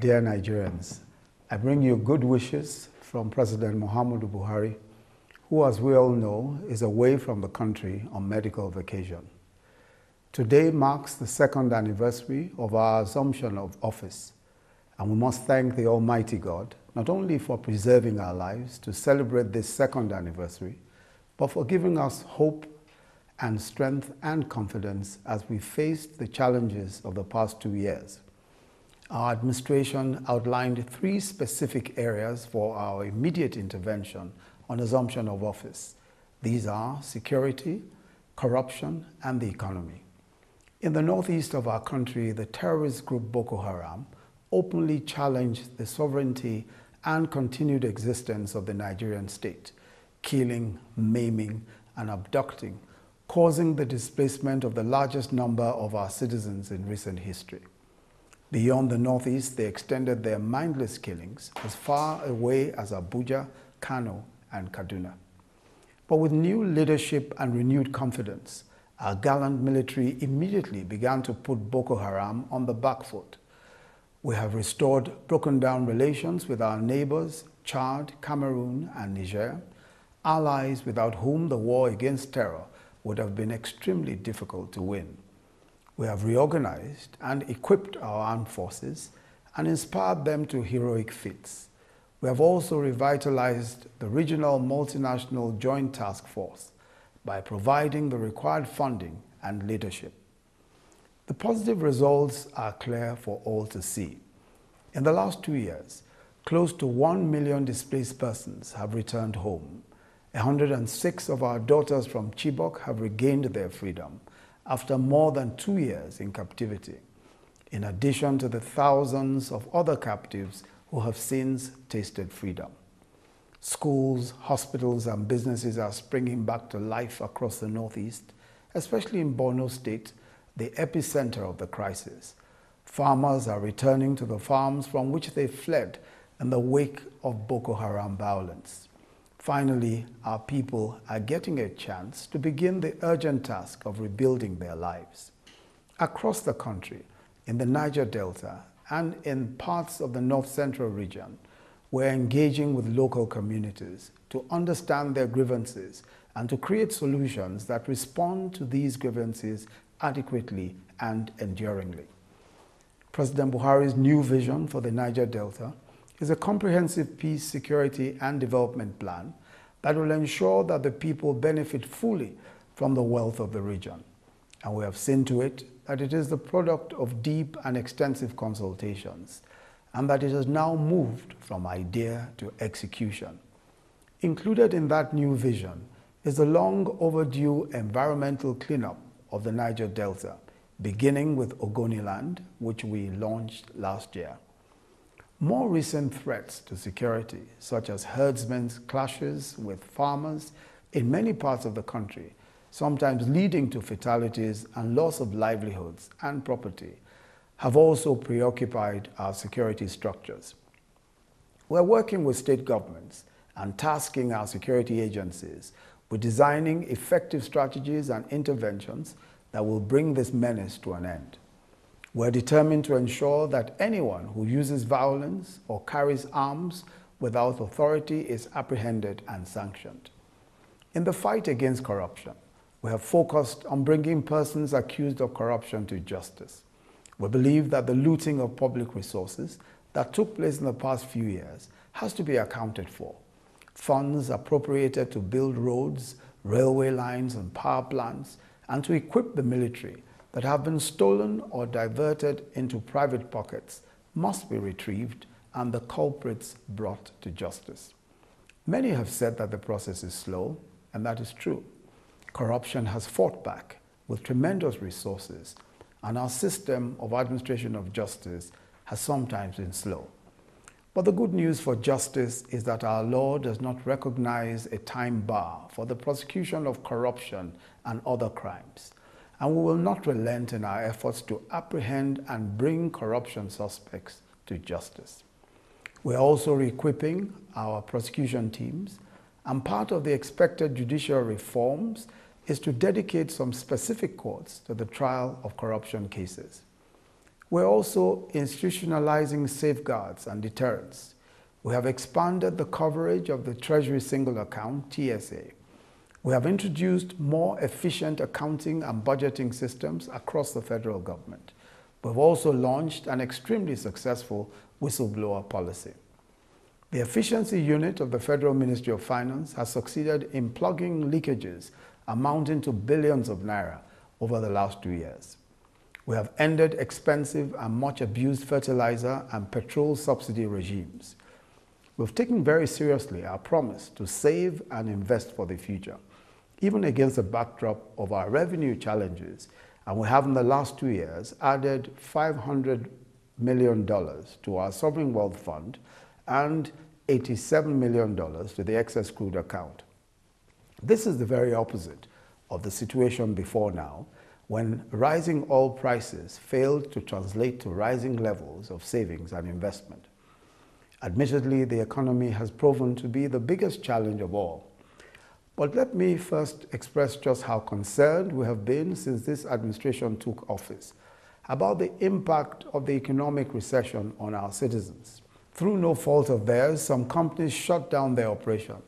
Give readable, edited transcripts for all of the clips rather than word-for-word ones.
Dear Nigerians, I bring you good wishes from President Muhammadu Buhari, who, as we all know, is away from the country on medical vacation. Today marks the second anniversary of our assumption of office, and we must thank the Almighty God not only for preserving our lives to celebrate this second anniversary, but for giving us hope and strength and confidence as we faced the challenges of the past 2 years. Our administration outlined 3 specific areas for our immediate intervention on assumption of office. These are security, corruption, and the economy. In the northeast of our country, the terrorist group Boko Haram openly challenged the sovereignty and continued existence of the Nigerian state, killing, maiming, and abducting, causing the displacement of the largest number of our citizens in recent history. Beyond the northeast, they extended their mindless killings as far away as Abuja, Kano, and Kaduna. But with new leadership and renewed confidence, our gallant military immediately began to put Boko Haram on the back foot. We have restored broken down relations with our neighbors, Chad, Cameroon, and Niger, allies without whom the war against terror would have been extremely difficult to win. We have reorganized and equipped our armed forces and inspired them to heroic feats. We have also revitalized the regional multinational joint task force by providing the required funding and leadership. The positive results are clear for all to see. In the last 2 years, close to 1 million displaced persons have returned home. 106 of our daughters from Chibok have regained their freedom after more than 2 years in captivity, in addition to the thousands of other captives who have since tasted freedom. Schools, hospitals, and businesses are springing back to life across the Northeast, especially in Borno State, the epicenter of the crisis. Farmers are returning to the farms from which they fled in the wake of Boko Haram violence. Finally, our people are getting a chance to begin the urgent task of rebuilding their lives. Across the country, in the Niger Delta and in parts of the North Central region, we're engaging with local communities to understand their grievances and to create solutions that respond to these grievances adequately and enduringly. President Buhari's new vision for the Niger Delta is a comprehensive peace, security, and development plan that will ensure that the people benefit fully from the wealth of the region. And we have seen to it that it is the product of deep and extensive consultations, and that it has now moved from idea to execution. Included in that new vision is the long overdue environmental cleanup of the Niger Delta, beginning with Ogoniland, which we launched last year. More recent threats to security, such as herdsmen's clashes with farmers in many parts of the country, sometimes leading to fatalities and loss of livelihoods and property, have also preoccupied our security structures. We're working with state governments and tasking our security agencies with designing effective strategies and interventions that will bring this menace to an end. We're determined to ensure that anyone who uses violence or carries arms without authority is apprehended and sanctioned. In the fight against corruption, we have focused on bringing persons accused of corruption to justice. We believe that the looting of public resources that took place in the past few years has to be accounted for. Funds appropriated to build roads, railway lines, and power plants, and to equip the military that have been stolen or diverted into private pockets must be retrieved and the culprits brought to justice. Many have said that the process is slow, and that is true. Corruption has fought back with tremendous resources, and our system of administration of justice has sometimes been slow. But the good news for justice is that our law does not recognize a time bar for the prosecution of corruption and other crimes, and we will not relent in our efforts to apprehend and bring corruption suspects to justice. We're also re-equipping our prosecution teams, and part of the expected judicial reforms is to dedicate some specific courts to the trial of corruption cases. We're also institutionalizing safeguards and deterrents. We have expanded the coverage of the Treasury Single Account, TSA. We have introduced more efficient accounting and budgeting systems across the federal government. We've also launched an extremely successful whistleblower policy. The efficiency unit of the Federal Ministry of Finance has succeeded in plugging leakages amounting to billions of naira over the last 2 years. We have ended expensive and much abused fertilizer and petrol subsidy regimes. We've taken very seriously our promise to save and invest for the future, even against the backdrop of our revenue challenges, and we have in the last 2 years added $500 million to our Sovereign Wealth Fund and $87 million to the excess crude account. This is the very opposite of the situation before now, when rising oil prices failed to translate to rising levels of savings and investment. Admittedly, the economy has proven to be the biggest challenge of all. But let me first express just how concerned we have been since this administration took office about the impact of the economic recession on our citizens. Through no fault of theirs, some companies shut down their operation.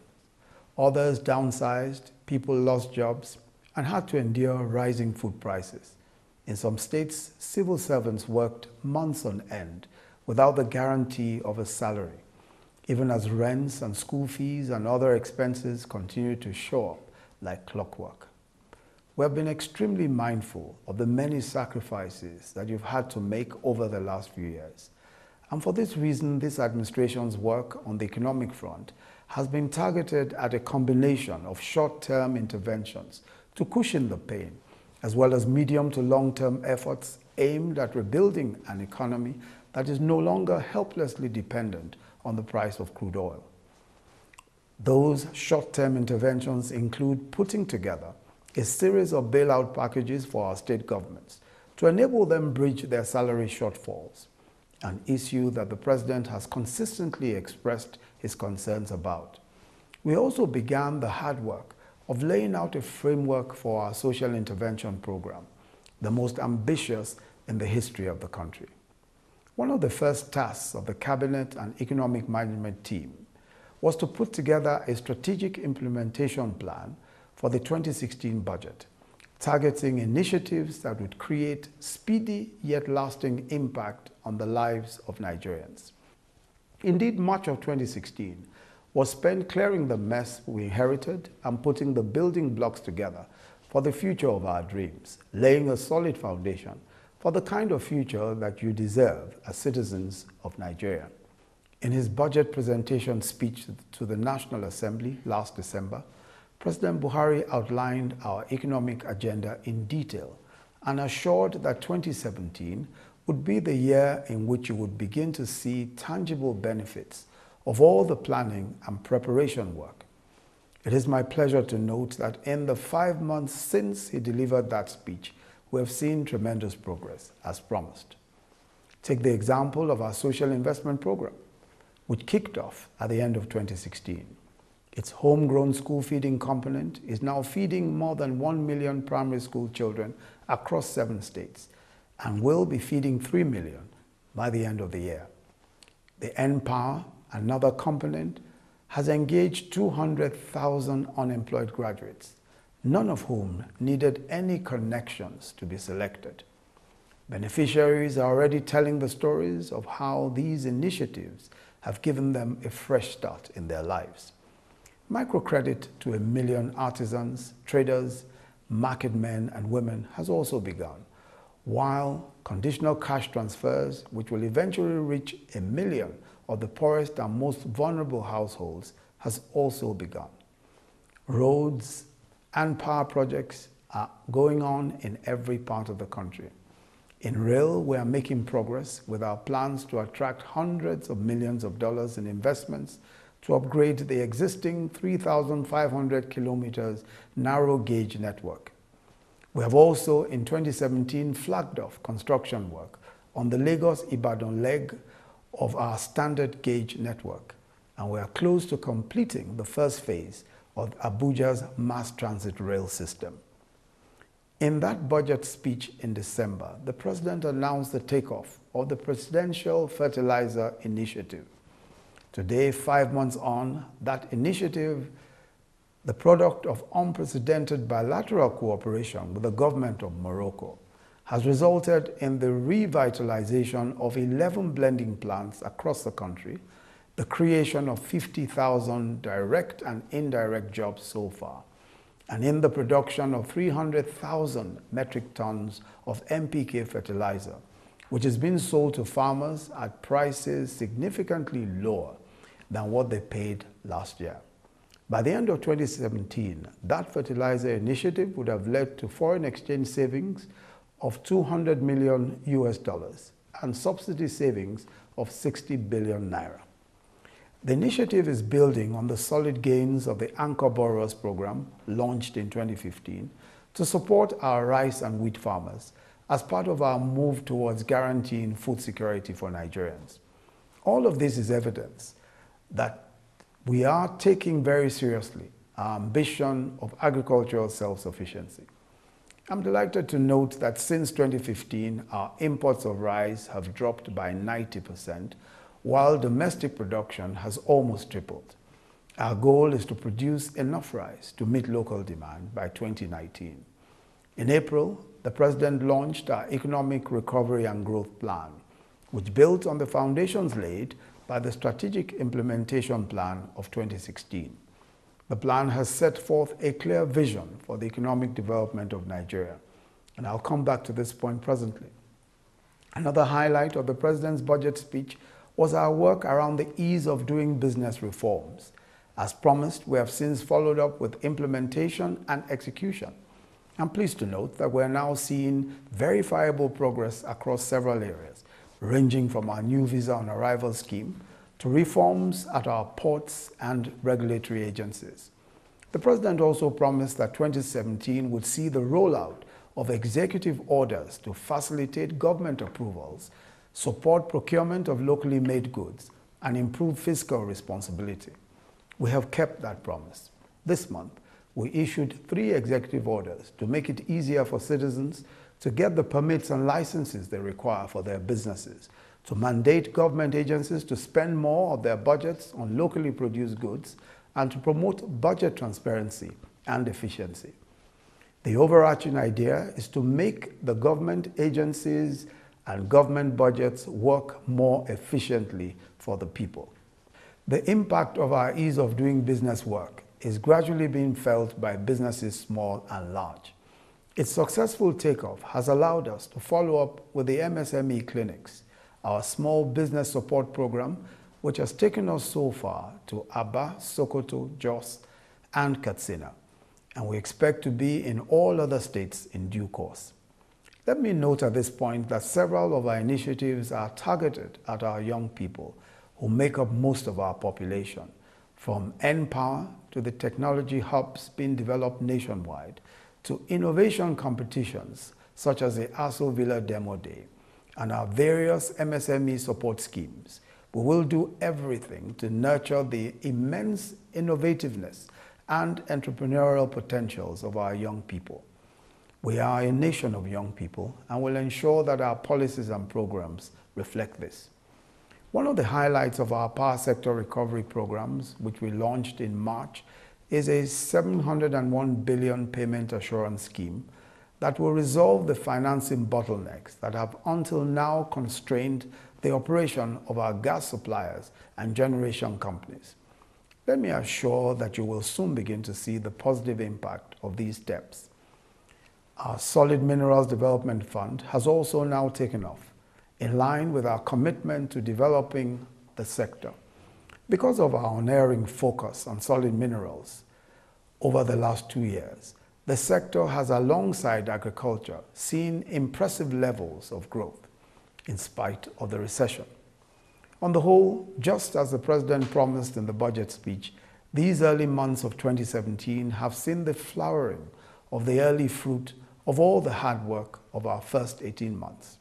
Others downsized, people lost jobs, and had to endure rising food prices. In some states, civil servants worked months on end without the guarantee of a salary, even as rents and school fees and other expenses continue to show up like clockwork. We have been extremely mindful of the many sacrifices that you've had to make over the last few years. And for this reason, this administration's work on the economic front has been targeted at a combination of short-term interventions to cushion the pain, as well as medium to long-term efforts aimed at rebuilding an economy that is no longer helplessly dependent on the price of crude oil. Those short-term interventions include putting together a series of bailout packages for our state governments to enable them bridge their salary shortfalls, an issue that the President has consistently expressed his concerns about. We also began the hard work of laying out a framework for our social intervention program, the most ambitious in the history of the country. One of the first tasks of the Cabinet and Economic Management team was to put together a strategic implementation plan for the 2016 budget, targeting initiatives that would create speedy yet lasting impact on the lives of Nigerians. Indeed, much of 2016 was spent clearing the mess we inherited and putting the building blocks together for the future of our dreams, laying a solid foundation for the kind of future that you deserve as citizens of Nigeria. In his budget presentation speech to the National Assembly last December, President Buhari outlined our economic agenda in detail and assured that 2017 would be the year in which you would begin to see tangible benefits of all the planning and preparation work. It is my pleasure to note that in the 5 months since he delivered that speech, we have seen tremendous progress, as promised. Take the example of our social investment program, which kicked off at the end of 2016. Its homegrown school feeding component is now feeding more than 1 million primary school children across 7 states and will be feeding 3 million by the end of the year. The NPower, another component, has engaged 200,000 unemployed graduates, none of whom needed any connections to be selected. Beneficiaries are already telling the stories of how these initiatives have given them a fresh start in their lives. Microcredit to 1 million artisans, traders, market men and women has also begun, while conditional cash transfers, which will eventually reach 1 million of the poorest and most vulnerable households, has also begun. Roads and power projects are going on in every part of the country. In rail, we are making progress with our plans to attract hundreds of millions of dollars in investments to upgrade the existing 3,500 kilometers narrow gauge network. We have also, in 2017, flagged off construction work on the Lagos-Ibadan leg of our standard gauge network, and we are close to completing the first phase of Abuja's mass transit rail system. In that budget speech in December, the President announced the takeoff of the Presidential Fertiliser Initiative. Today, 5 months on, that initiative, the product of unprecedented bilateral cooperation with the government of Morocco, has resulted in the revitalization of 11 blending plants across the country, the creation of 50,000 direct and indirect jobs so far, and in the production of 300,000 metric tons of NPK fertilizer, which is being sold to farmers at prices significantly lower than what they paid last year. By the end of 2017, that fertilizer initiative would have led to foreign exchange savings of $200 million and subsidy savings of 60 billion naira. The initiative is building on the solid gains of the Anchor Borrowers Program launched in 2015 to support our rice and wheat farmers as part of our move towards guaranteeing food security for Nigerians. All of this is evidence that we are taking very seriously our ambition of agricultural self-sufficiency. I'm delighted to note that since 2015, our imports of rice have dropped by 90%, while domestic production has almost tripled. Our goal is to produce enough rice to meet local demand by 2019. In April, the President launched our Economic Recovery and Growth Plan, which built on the foundations laid by the Strategic Implementation Plan of 2016. The plan has set forth a clear vision for the economic development of Nigeria, and I'll come back to this point presently. Another highlight of the President's budget speech was our work around the ease of doing business reforms. As promised, we have since followed up with implementation and execution. I'm pleased to note that we're now seeing verifiable progress across several areas, ranging from our new visa on arrival scheme to reforms at our ports and regulatory agencies. The President also promised that 2017 would see the rollout of executive orders to facilitate government approvals, support procurement of locally made goods, and improve fiscal responsibility. We have kept that promise. This month, we issued 3 executive orders to make it easier for citizens to get the permits and licenses they require for their businesses, to mandate government agencies to spend more of their budgets on locally produced goods, and to promote budget transparency and efficiency. The overarching idea is to make the government agencies and government budgets work more efficiently for the people. The impact of our ease of doing business work is gradually being felt by businesses small and large. Its successful takeoff has allowed us to follow up with the MSME clinics, our small business support program, which has taken us so far to Aba, Sokoto, Jos, and Katsina, and we expect to be in all other states in due course. Let me note at this point that several of our initiatives are targeted at our young people, who make up most of our population, from N-Power to the technology hubs being developed nationwide, to innovation competitions such as the Aso Villa Demo Day, and our various MSME support schemes. We will do everything to nurture the immense innovativeness and entrepreneurial potentials of our young people. We are a nation of young people and will ensure that our policies and programs reflect this. One of the highlights of our power sector recovery programs, which we launched in March, is a 701 billion payment assurance scheme that will resolve the financing bottlenecks that have until now constrained the operation of our gas suppliers and generation companies. Let me assure that you will soon begin to see the positive impact of these steps. Our Solid Minerals Development Fund has also now taken off, in line with our commitment to developing the sector. Because of our unerring focus on solid minerals over the last 2 years, the sector has, alongside agriculture, seen impressive levels of growth in spite of the recession. On the whole, just as the President promised in the budget speech, these early months of 2017 have seen the flowering of the early fruit of all the hard work of our first 18 months.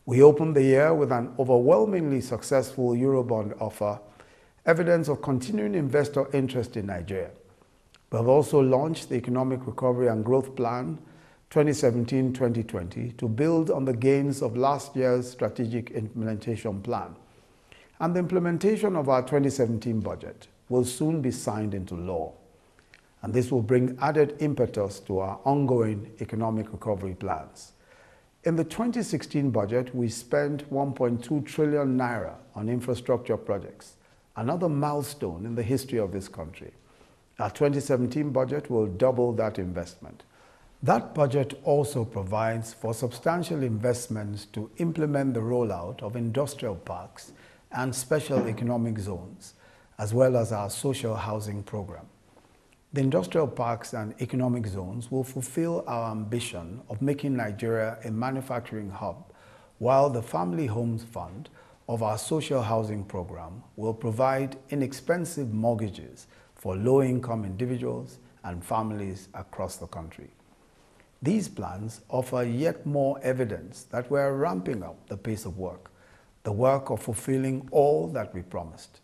We opened the year with an overwhelmingly successful Eurobond offer, evidence of continuing investor interest in Nigeria. We have also launched the Economic Recovery and Growth Plan, 2017-2020 to build on the gains of last year's strategic implementation plan. And the implementation of our 2017 budget will soon be signed into law. And this will bring added impetus to our ongoing economic recovery plans. In the 2016 budget, we spent 1.2 trillion naira on infrastructure projects, another milestone in the history of this country. Our 2017 budget will double that investment. That budget also provides for substantial investments to implement the rollout of industrial parks and special economic zones, as well as our social housing program. The industrial parks and economic zones will fulfill our ambition of making Nigeria a manufacturing hub, while the Family Homes Fund of our social housing program will provide inexpensive mortgages for low-income individuals and families across the country. These plans offer yet more evidence that we are ramping up the pace of work, the work of fulfilling all that we promised.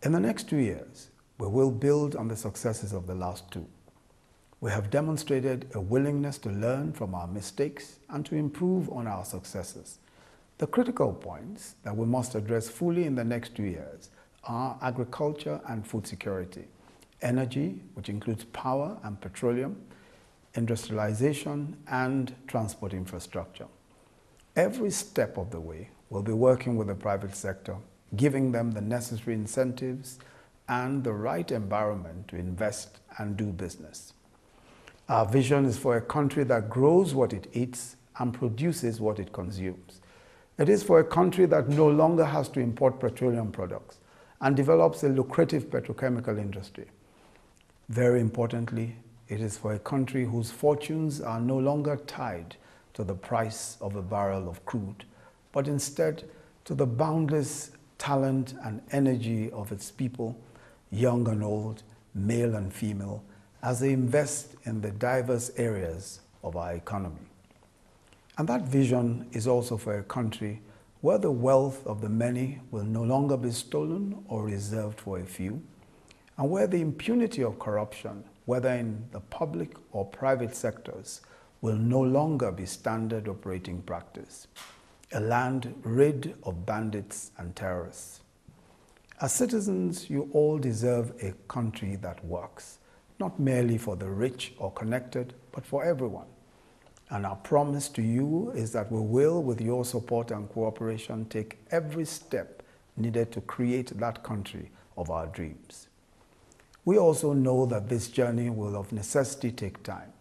In the next 2 years, we will build on the successes of the last 2. We have demonstrated a willingness to learn from our mistakes and to improve on our successes. The critical points that we must address fully in the next 2 years are agriculture and food security, energy, which includes power and petroleum, industrialization, and transport infrastructure. Every step of the way, we'll be working with the private sector, giving them the necessary incentives and the right environment to invest and do business. Our vision is for a country that grows what it eats and produces what it consumes. It is for a country that no longer has to import petroleum products and develops a lucrative petrochemical industry. Very importantly, it is for a country whose fortunes are no longer tied to the price of a barrel of crude, but instead to the boundless talent and energy of its people, young and old, male and female, as they invest in the diverse areas of our economy. And that vision is also for a country where the wealth of the many will no longer be stolen or reserved for a few, and where the impunity of corruption, whether in the public or private sectors, will no longer be standard operating practice. A land rid of bandits and terrorists. As citizens, you all deserve a country that works, not merely for the rich or connected, but for everyone. And our promise to you is that we will, with your support and cooperation, take every step needed to create that country of our dreams. We also know that this journey will of necessity take time,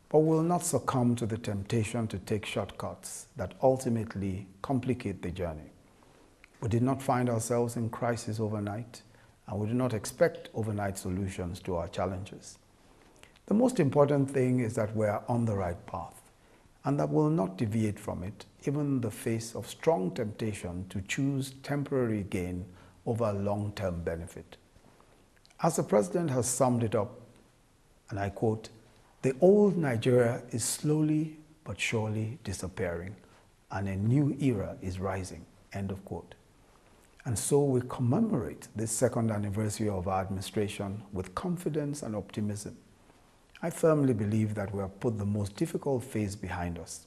but we will not succumb to the temptation to take shortcuts that ultimately complicate the journey. We did not find ourselves in crisis overnight, and we do not expect overnight solutions to our challenges. The most important thing is that we are on the right path, and that we will not deviate from it, even in the face of strong temptation to choose temporary gain over long-term benefit. As the President has summed it up, and I quote, "The old Nigeria is slowly but surely disappearing, and a new era is rising," end of quote. And so we commemorate this second anniversary of our administration with confidence and optimism. I firmly believe that we have put the most difficult phase behind us,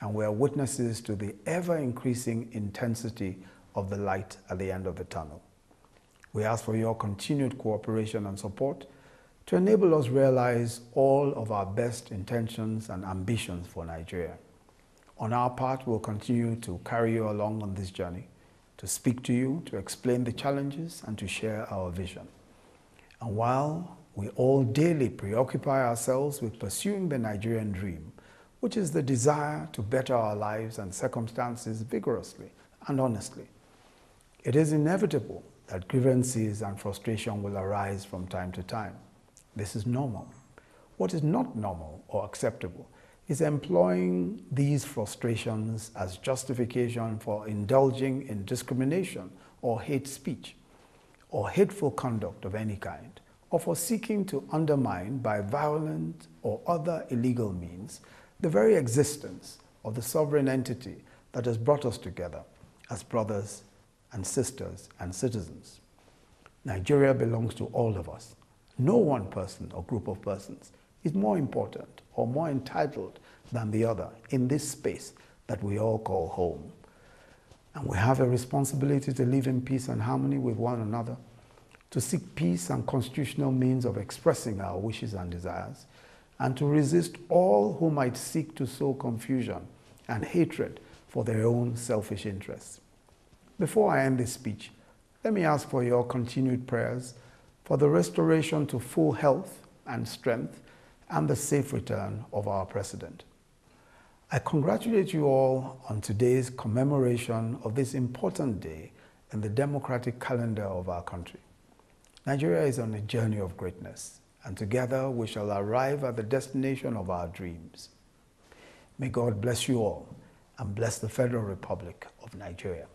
and we are witnesses to the ever-increasing intensity of the light at the end of the tunnel. We ask for your continued cooperation and support to enable us realize all of our best intentions and ambitions for Nigeria. On our part, we'll continue to carry you along on this journey, to speak to you, to explain the challenges, and to share our vision. And while we all daily preoccupy ourselves with pursuing the Nigerian dream, which is the desire to better our lives and circumstances vigorously and honestly, it is inevitable that grievances and frustration will arise from time to time. This is normal. What is not normal or acceptable is employing these frustrations as justification for indulging in discrimination or hate speech, or hateful conduct of any kind, or for seeking to undermine by violent or other illegal means the very existence of the sovereign entity that has brought us together as brothers and sisters and citizens. Nigeria belongs to all of us. No one person or group of persons is more important or more entitled than the other in this space that we all call home. And we have a responsibility to live in peace and harmony with one another, to seek peace and constitutional means of expressing our wishes and desires, and to resist all who might seek to sow confusion and hatred for their own selfish interests. Before I end this speech, let me ask for your continued prayers for the restoration to full health and strength and the safe return of our President. I congratulate you all on today's commemoration of this important day in the democratic calendar of our country. Nigeria is on a journey of greatness, and together we shall arrive at the destination of our dreams. May God bless you all and bless the Federal Republic of Nigeria.